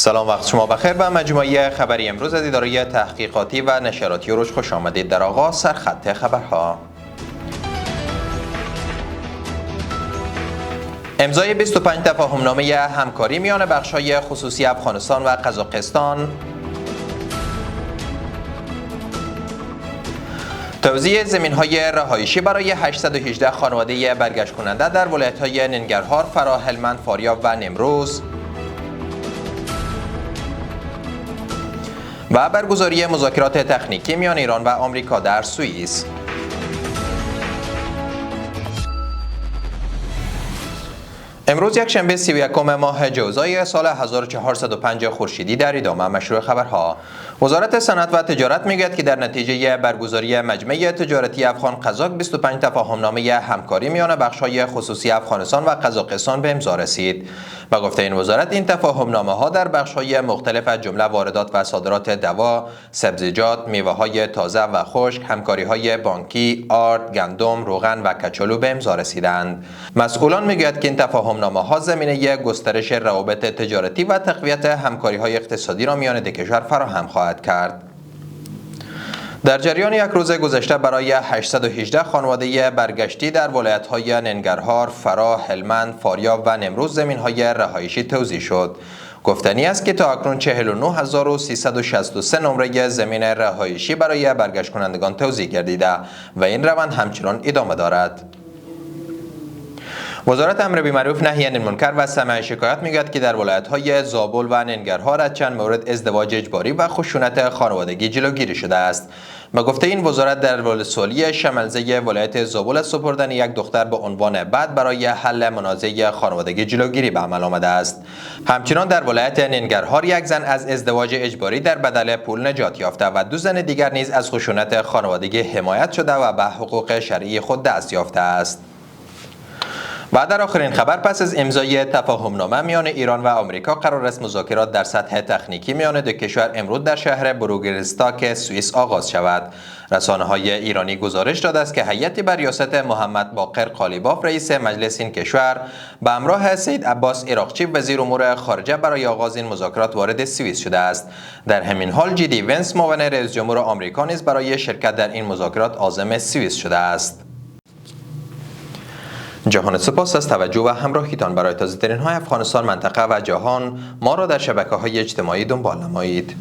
سلام، وقت شما بخیر. به مجموعه خبری امروز از اداره تحقیقاتی و نشراتی روش خوش آمدید. در آغاز سرخط خبرها: امضای 25 تفاهمنامه همکاری میان بخش‌های خصوصی افغانستان و قزاقستان، توزیع زمین‌های رهایشی برای 818 خانواده برگشت کننده در ولایت‌های ننگرهار، فرا، هلمند، فاریاب و نیمروز و برگزاری مذاکرات تکنیکی میان ایران و آمریکا در سوئیس. امروز یکشنبه 31 ماه جوزای سال 1405 خورشیدی در ادامه مشروع خبرها. وزارت صنعت و تجارت میگوید که در نتیجه برگزاری مجمع تجارتی افغان قزاق 25 تفاهمنامه همکاری میان بخش‌های خصوصی افغانستان و قزاقستان به امضا رسید. به گفته این وزارت، این تفاهمنامه ها در بخش‌های مختلف از جمله واردات و صادرات دوا، سبزیجات، میوه‌های تازه و خشک، همکاری‌های بانکی، آرد، گندم، روغن و کچالو به امضا رسیدند. مسئولان میگویند که این تفاهمنامه ها زمینه گسترش روابط تجارتی و تقویت همکاری‌های اقتصادی را میان دو کشور فراهم خواهد کرد. در جریان یک روز گذشته برای 818 خانواده برگشتی در ولایت‌های ننگرهار، فرا، هلمند، فاریاب و نیمروز زمین‌های رهایشی توزیع شد. گفتنی است که تا اکنون 49363 نمره زمین رهایشی برای برگشت کنندگان توزیع گردیده و این روند همچنان ادامه دارد. وزارت امر بالمعروف نهی عن المنکر و سماع شکایات میگوید که در ولایت‌های زابل و ننگرهار از چند مورد ازدواج اجباری و خشونت خانوادگی جلوگیری شده است. به گفته این وزارت، در ولسوالی شملزه ولایت زابل از سپردن یک دختر به عنوان بعد برای حل منازعه خانوادگی جلوگیری به عمل آمده است. همچنان در ولایت ننگرهار یک زن از ازدواج اجباری در بدل پول نجات یافته و دو زن دیگر نیز از خشونت خانوادگی حمایت شده و به حقوق شرعی خود دست یافته است. و در آخرین خبر، پس از امضای تفاهمنامه میان ایران و آمریکا، قرار است مذاکرات در سطح تکنیکی میان دو کشور امروز در شهر بروگرستاک سوئیس آغاز شود. رسانه‌های ایرانی گزارش داده است که هیئتی بر ریاست محمد باقر قالیباف رئیس مجلس این کشور به همراه سید عباس عراقچی وزیر امور خارجه برای آغاز این مذاکرات وارد سوئیس شده است. در همین حال جی دی ونس معاون رئیس جمهور آمریکا نیز برای شرکت در این مذاکرات عازم سوئیس شده است. جهان سپاس از توجه و همراهیتان. برای تازه‌ترین های افغانستان، منطقه و جهان ما را در شبکه‌های اجتماعی دنبال نمایید.